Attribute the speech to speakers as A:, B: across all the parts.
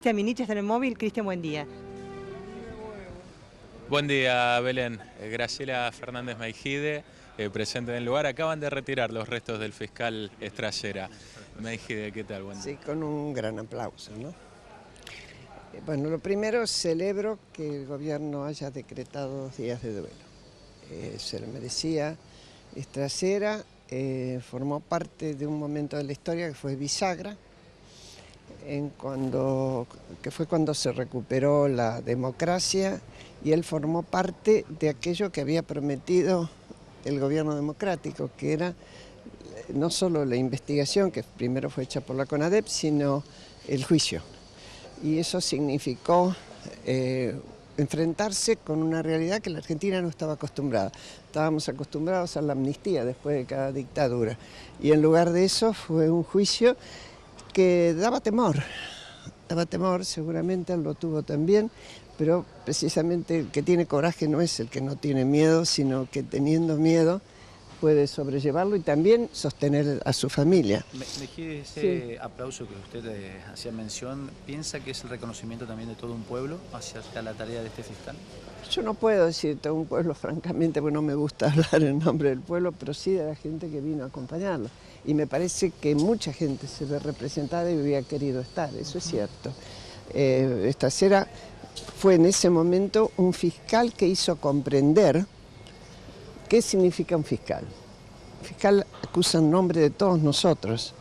A: Cristian Minichi está en el móvil. Cristian, buen día.
B: Buen día, Belén. Graciela Fernández Meijide, presente en el lugar. Acaban de retirar los restos del fiscal Estrasera. Meijide, ¿qué tal? Buen día.
C: Sí, con un gran aplauso, ¿no? Bueno, lo primero, celebro que el gobierno haya decretado 2 días de duelo. Se lo merecía. Estrasera formó parte de un momento de la historia que fue bisagra, que fue cuando se recuperó la democracia, y él formó parte de aquello que había prometido el gobierno democrático, que era no solo la investigación, que primero fue hecha por la CONADEP, sino el juicio. Y eso significó enfrentarse con una realidad que la Argentina no estaba acostumbrada. Estábamos acostumbrados a la amnistía después de cada dictadura. Y en lugar de eso fue un juicio que daba temor, seguramente él lo tuvo también, pero precisamente el que tiene coraje no es el que no tiene miedo, sino que teniendo miedo puede sobrellevarlo y también sostener a su familia.
D: Mejide, ese aplauso que usted hacía mención, ¿piensa que es el reconocimiento también de todo un pueblo hacia la tarea de este fiscal?
C: Yo no puedo decir todo un pueblo, francamente, porque no me gusta hablar en nombre del pueblo, pero sí de la gente que vino a acompañarlo. Y me parece que mucha gente se ve representada y hubiera querido estar, eso es cierto. Estrasera fue en ese momento un fiscal que hizo comprender qué significa un fiscal. El fiscal acusa en nombre de todos nosotros,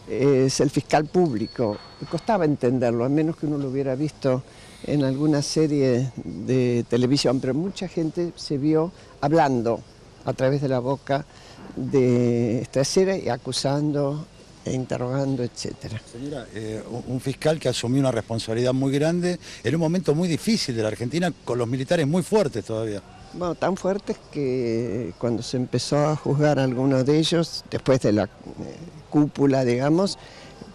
C: es el fiscal público. Me costaba entenderlo, a menos que uno lo hubiera visto en alguna serie de televisión, pero mucha gente se vio hablando a través de la boca de Estrasera y acusando e interrogando, etcétera.
E: Señora, un fiscal que asumió una responsabilidad muy grande en un momento muy difícil de la Argentina, con los militares muy fuertes todavía.
C: Bueno, tan fuertes que cuando se empezó a juzgar a algunos de ellos, después de la cúpula, digamos,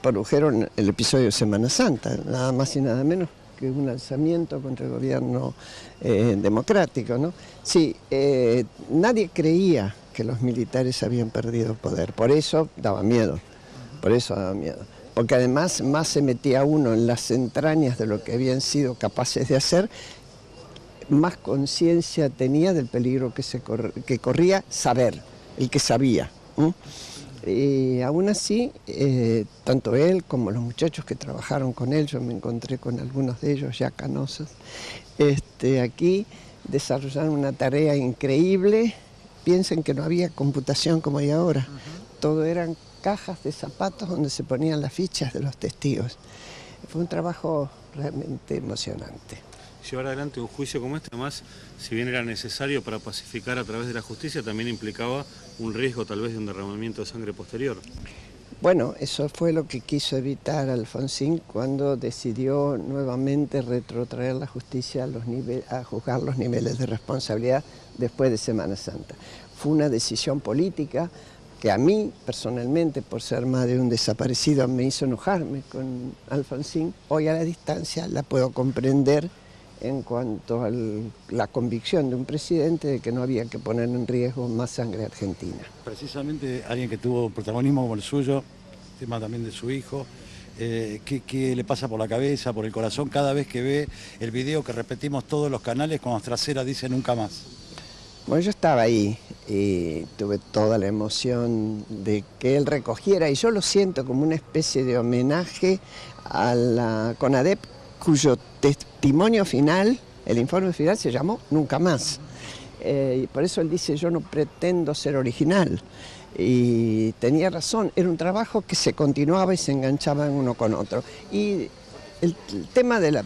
C: produjeron el episodio de Semana Santa, nada más y nada menos que un alzamiento contra el gobierno democrático, ¿no? Sí, nadie creía que los militares habían perdido poder, por eso daba miedo, porque además más se metía uno en las entrañas de lo que habían sido capaces de hacer, más conciencia tenía del peligro que corría saber, el que sabía. Y aún así, tanto él como los muchachos que trabajaron con él, yo me encontré con algunos de ellos ya canosos, aquí desarrollaron una tarea increíble. Piensen que no había computación como hay ahora, todo eran cajas de zapatos donde se ponían las fichas de los testigos. Fue un trabajo realmente emocionante.
F: Llevar adelante un juicio como este, además, si bien era necesario para pacificar a través de la justicia, también implicaba un riesgo tal vez de un derramamiento de sangre posterior.
C: Bueno, eso fue lo que quiso evitar Alfonsín cuando decidió nuevamente retrotraer la justicia a juzgar los niveles de responsabilidad después de Semana Santa. Fue una decisión política que a mí, personalmente, por ser madre de un desaparecido, me hizo enojarme con Alfonsín. Hoy a la distancia la puedo comprender en cuanto a la convicción de un presidente de que no había que poner en riesgo más sangre argentina.
E: Precisamente alguien que tuvo protagonismo como el suyo, tema también de su hijo, ¿qué le pasa por la cabeza, por el corazón, cada vez que ve el video que repetimos todos los canales cuando Estrasera dice nunca más?
C: Bueno, yo estaba ahí y tuve toda la emoción de que él recogiera, y yo lo siento como una especie de homenaje a la CONADEP, cuyo testimonio final, el informe final, se llamó Nunca Más. Y por eso él dice, yo no pretendo ser original. Y tenía razón, era un trabajo que se continuaba y se enganchaba uno con otro. Y el tema de la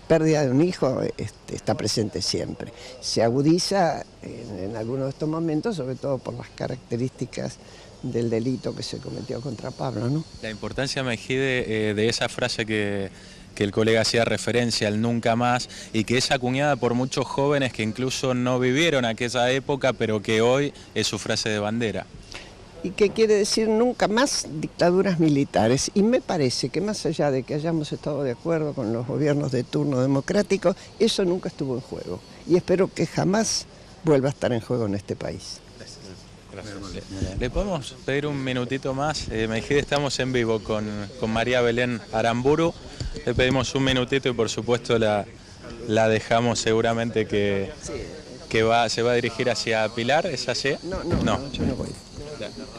C: pérdida de un hijo está presente siempre. Se agudiza en algunos de estos momentos, sobre todo por las características del delito que se cometió contra Pablo, ¿no?
B: La importancia, Meijide, de esa frase que el colega hacía referencia, al nunca más, y que es acuñada por muchos jóvenes que incluso no vivieron aquella época, pero que hoy es su frase de bandera.
C: Y que quiere decir nunca más dictaduras militares. Y me parece que más allá de que hayamos estado de acuerdo con los gobiernos de turno democrático, eso nunca estuvo en juego. Y espero que jamás vuelva a estar en juego en este país.
B: Gracias. ¿Le podemos pedir un minutito más? Meijide, estamos en vivo con María Belén Aramburu. Le pedimos un minutito y por supuesto la dejamos seguramente que se va a dirigir hacia Pilar, ¿es así?
C: No, yo no voy.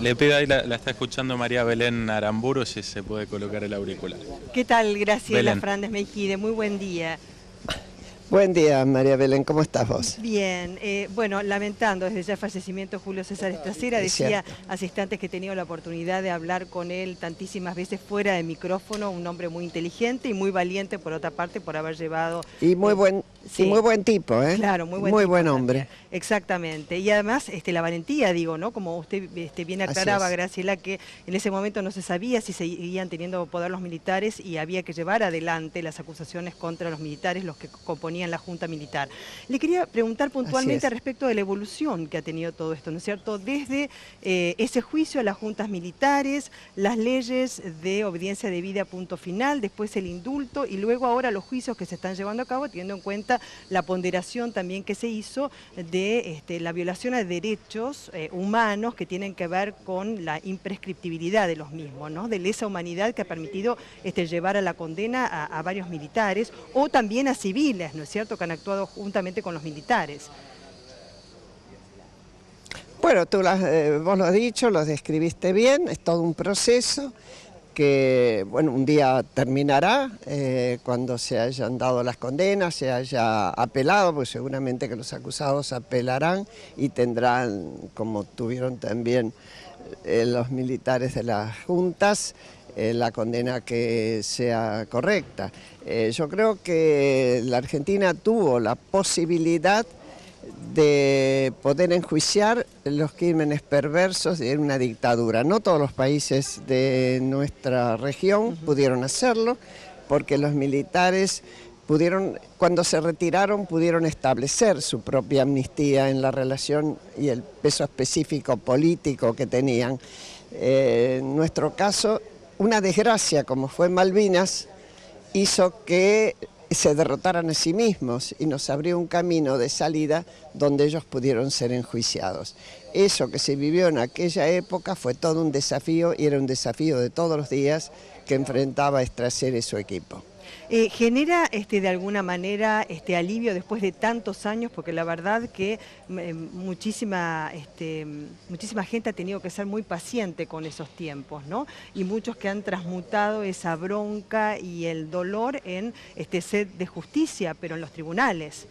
B: Le pido ahí, la está escuchando María Belén Aramburu, si se puede colocar el auricular.
A: ¿Qué tal, Graciela
B: Belén.
A: Fernández Mejide? Muy buen día.
C: Buen día, María Belén, ¿cómo estás vos?
A: Bien, bueno, lamentando desde ya el fallecimiento de Julio César Estracera,
C: Es
A: decía
C: cierto.
A: hace instantes que he tenido la oportunidad de hablar con él tantísimas veces fuera de micrófono, un hombre muy inteligente y muy valiente por otra parte por haber llevado...
C: Y muy buen,
A: sí.
C: y muy buen tipo, ¿eh?
A: Claro, muy
C: muy
A: tipo
C: buen
A: también.
C: hombre.
A: Exactamente, y además la valentía, digo, ¿no? Como usted bien
C: Así
A: aclaraba,
C: es.
A: Graciela, que en ese momento no se sabía si seguían teniendo poder los militares y había que llevar adelante las acusaciones contra los militares, los que componían la Junta Militar. Le quería preguntar puntualmente respecto de la evolución que ha tenido todo esto, ¿no es cierto? Desde ese juicio a las juntas militares, las leyes de obediencia debida, punto final, después el indulto y luego ahora los juicios que se están llevando a cabo, teniendo en cuenta la ponderación también que se hizo de la violación a derechos humanos que tienen que ver con la imprescriptibilidad de los mismos, ¿no? De lesa humanidad que ha permitido llevar a la condena a varios militares o también a civiles, ¿no es cierto?, que han actuado juntamente con los militares.
C: Bueno, vos lo has dicho, lo describiste bien, es todo un proceso que, bueno, un día terminará cuando se hayan dado las condenas, se haya apelado, porque seguramente que los acusados apelarán y tendrán, como tuvieron también los militares de las juntas, la condena que sea correcta. Yo creo que la Argentina tuvo la posibilidad de poder enjuiciar los crímenes perversos de una dictadura. No todos los países de nuestra región pudieron hacerlo, porque los militares pudieron, cuando se retiraron, pudieron establecer su propia amnistía en la relación y el peso específico político que tenían. En nuestro caso, una desgracia como fue Malvinas hizo que se derrotaran a sí mismos y nos abrió un camino de salida donde ellos pudieron ser enjuiciados. Eso que se vivió en aquella época fue todo un desafío y era un desafío de todos los días que enfrentaba Estracera y su equipo.
A: ¿Genera de alguna manera alivio después de tantos años? Porque la verdad que muchísima gente ha tenido que ser muy paciente con esos tiempos, ¿no? Y muchos que han transmutado esa bronca y el dolor en sed de justicia, pero en los tribunales.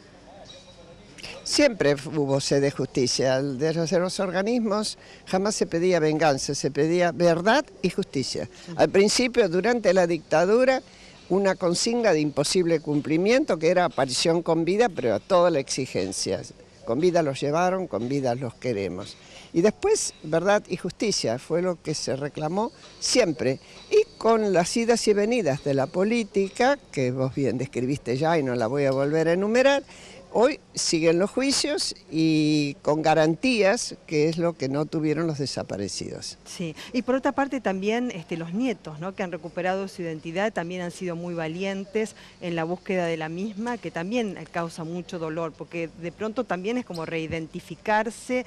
C: Siempre hubo sed de justicia. Desde los organismos jamás se pedía venganza, se pedía verdad y justicia. Al principio, durante la dictadura, una consigna de imposible cumplimiento que era aparición con vida, pero a toda la exigencia. Con vida los llevaron, con vida los queremos. Y después, verdad y justicia fue lo que se reclamó siempre. Y con las idas y venidas de la política, que vos bien describiste ya y no la voy a volver a enumerar, hoy siguen los juicios y con garantías, que es lo que no tuvieron los desaparecidos.
A: Sí, y por otra parte también los nietos, ¿no?, que han recuperado su identidad, también han sido muy valientes en la búsqueda de la misma, que también causa mucho dolor, porque de pronto también es como reidentificarse,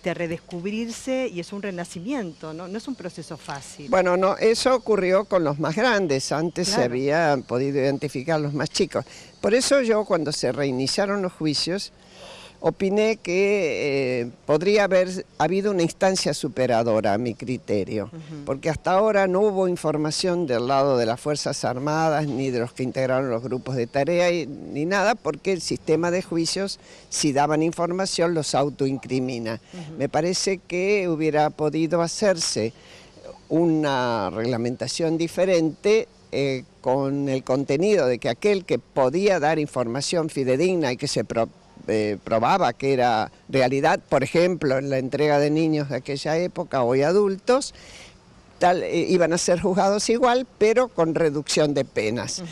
A: redescubrirse, y es un renacimiento, ¿no? No es un proceso fácil.
C: Bueno, no, eso ocurrió con los más grandes, antes
A: Claro.
C: se había podido identificar los más chicos. Por eso yo, cuando se reiniciaron los juicios, opiné que podría haber habido una instancia superadora a mi criterio, porque hasta ahora no hubo información del lado de las Fuerzas Armadas, ni de los que integraron los grupos de tarea, ni nada, porque el sistema de juicios, si daban información, los autoincrimina. Me parece que hubiera podido hacerse una reglamentación diferente, con el contenido de que aquel que podía dar información fidedigna y que se probaba que era realidad, por ejemplo, en la entrega de niños de aquella época, hoy adultos, iban a ser juzgados igual, pero con reducción de penas.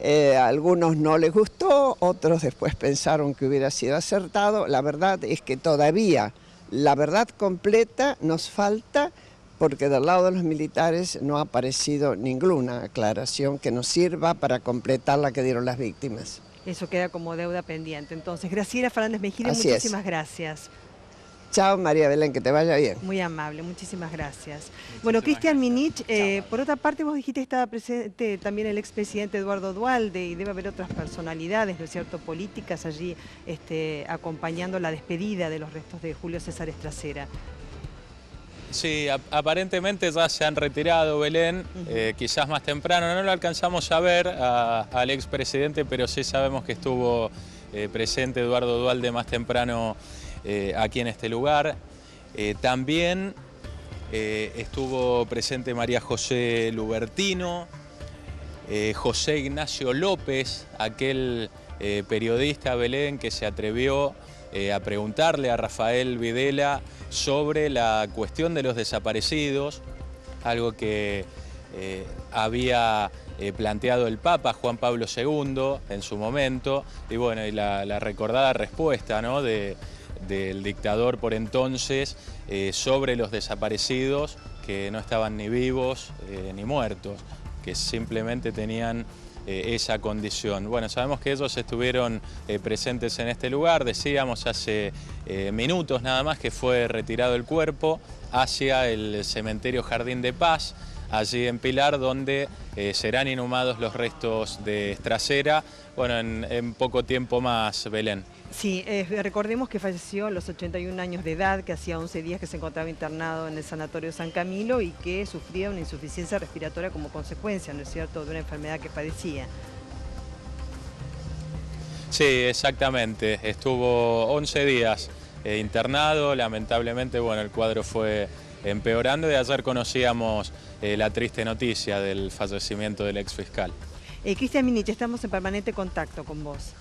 C: A algunos no les gustó, otros después pensaron que hubiera sido acertado. La verdad es que todavía la verdad completa nos falta, porque del lado de los militares no ha aparecido ninguna aclaración que nos sirva para completar la que dieron las víctimas.
A: Eso queda como deuda pendiente. Entonces, Graciela Fernández Mejide,
C: Así es.
A: muchísimas gracias.
C: Chao, María Belén, que te vaya bien.
A: Muy amable, muchísimas gracias. Bueno, Cristian Minich, por otra parte vos dijiste que estaba presente también el expresidente Eduardo Duhalde y debe haber otras personalidades, ¿no es cierto?, políticas allí acompañando la despedida de los restos de Julio César Estracera.
B: Sí, aparentemente ya se han retirado, Belén, quizás más temprano. No lo alcanzamos a ver al expresidente, pero sí sabemos que estuvo presente Eduardo Duhalde más temprano aquí en este lugar. También estuvo presente María José Lubertino, José Ignacio López, aquel periodista, Belén, que se atrevió a preguntarle a Rafael Videla sobre la cuestión de los desaparecidos, algo que había planteado el Papa Juan Pablo II en su momento, y bueno, y la recordada respuesta, ¿no?, del dictador por entonces sobre los desaparecidos, que no estaban ni vivos ni muertos, que simplemente tenían esa condición. Bueno, sabemos que ellos estuvieron presentes en este lugar, decíamos hace minutos nada más que fue retirado el cuerpo hacia el cementerio Jardín de Paz, allí en Pilar, donde serán inhumados los restos de Estracera, bueno, en poco tiempo más, Belén.
A: Sí, recordemos que falleció a los 81 años de edad, que hacía 11 días que se encontraba internado en el Sanatorio San Camilo y que sufría una insuficiencia respiratoria como consecuencia, ¿no es cierto?, de una enfermedad que padecía.
B: Sí, exactamente. Estuvo 11 días internado, lamentablemente, bueno, el cuadro fue empeorando y ayer conocíamos la triste noticia del fallecimiento del exfiscal.
A: Cristian Minich, estamos en permanente contacto con vos.